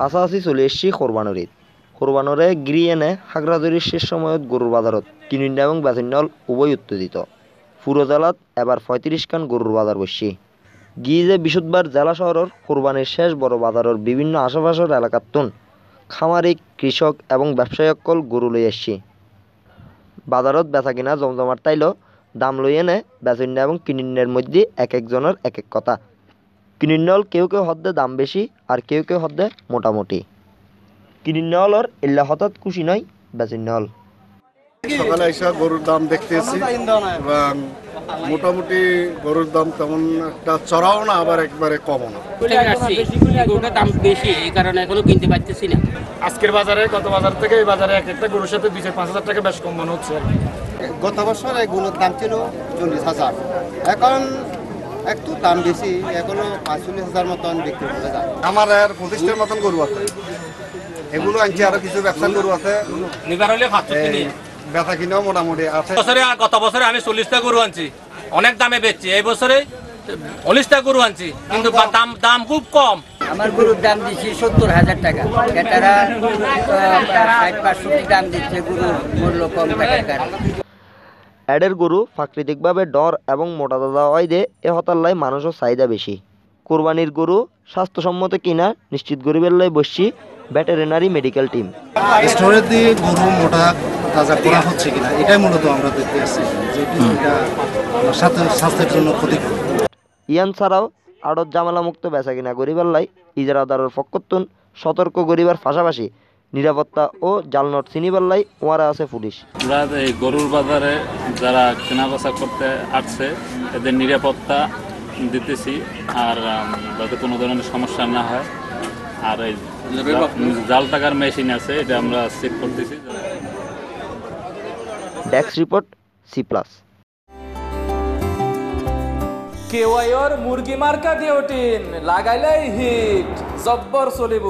হাসাহাসি চলে এসছি কোরবানোর ঈদ। কোরবানোরে গিরি এনে হাগরাদরির শেষ সময়ত গরুর বাজারত কিনিন্না এবং বেচিন্নল উভয় উত্তেজিত। পুরো জেলাত এবার ৩৫ খান গরুর বাজার বসছি। গিয়ে বৃহস্পতিবার জেলা শহরের কোরবানির শেষ বড় বাজারের বিভিন্ন আশেপাশের এলাকাতুন খামারিক কৃষক এবং ব্যবসায়ীসকল গরু লই আসছি। বাজারত বেচা কিনা জমজমার তাইল দাম লই এনে বেচিন্না এবং কিনিন্নের মধ্যে এক একজনের এক এক কথা। কিনিন্নল কেউ কেউ হদ্দে দাম বেশি আর কেউ কেউ হদ্দে মোটামুটি। কিনিন্নলর এল্লা হঠাৎ খুশি নয় বেচিন্নল। সকালে এসে গরুর দাম দেখতেছি এবং মোটামুটি গরুর দাম তেমন একটা চড়াও না আবার একবারে কমও না। দাম বেশি এই কারণে এখনো কিনতে পারতেছি না। আজকের বাজারে গত বাজার থেকে এই বাজারে এক একটা গরুর সাথে ২-৫ হাজার টাকা বেশ কম মনে হচ্ছে। গত বছর এই গরুর দাম ছিল ৪০,০০০, এখন একটু দাম বেশি, এখনো ৪৫,০০০ মতন বিক্রি করে যায়। আমার আর ২৫টার মতন গরু আছে, এগুলো আনছি, আরো কিছু ব্যবসার গরু আছে, ব্যথা কিনেও মোটামুটি আছে। গত বছরে আমি ৪০টা গরু আনছি, অনেক দামে বেচছি। এই বছরে ১৯টা গরু আনছি, কিন্তু দাম খুব কম। আমার গরুর দাম দিচ্ছি ৭০,০০০ টাকা, এটারা ৬০-৬৫ দাম দিচ্ছে, গরুর মূল্য কম টাকার কারণে। অ্যাডের গরু প্রাকৃতিকভাবে ডর এবং মোটা দাদা হয় দে এ হতাল্লায় মানুষের চাহিদা বেশি। কোরবানির গরু স্বাস্থ্যসম্মত কিনা নিশ্চিত গরিবের লাই বসছি ভেটেরিনারি মেডিকেল টিম। স্টোরে দিয়ে গরু মোটা তাজা করা হচ্ছে কিনা এটাই মূলত আমরা দেখতে আসছি, যে এটা স্বাস্থ্যের জন্য ক্ষতিকর। ইয়ান ছাড়াও আড়ত জামেলা মুক্ত বেচা কিনা গরিবের লাই ইজারাদারের পক্ষতুন সতর্ক গরিবার পাশাপাশি নিরাপত্তা ও জালনট চিনিবার লাই ওয়ারা আছে পুলিশ। আমরা এই গরুর বাজারে যারা কেনাবেচা করতে আসছে এদের নিরাপত্তা দিতেছি, আর যাতে কোনো ধরনের সমস্যা না হয়। আর এই জাল টাকার মেশিন আছে, এটা আমরা চেক করতেছি। Desk report C+। কেওয়াইর মুরগি মার্কা ডিওটিন লাগাইলেই হিট জব্বর চলিব।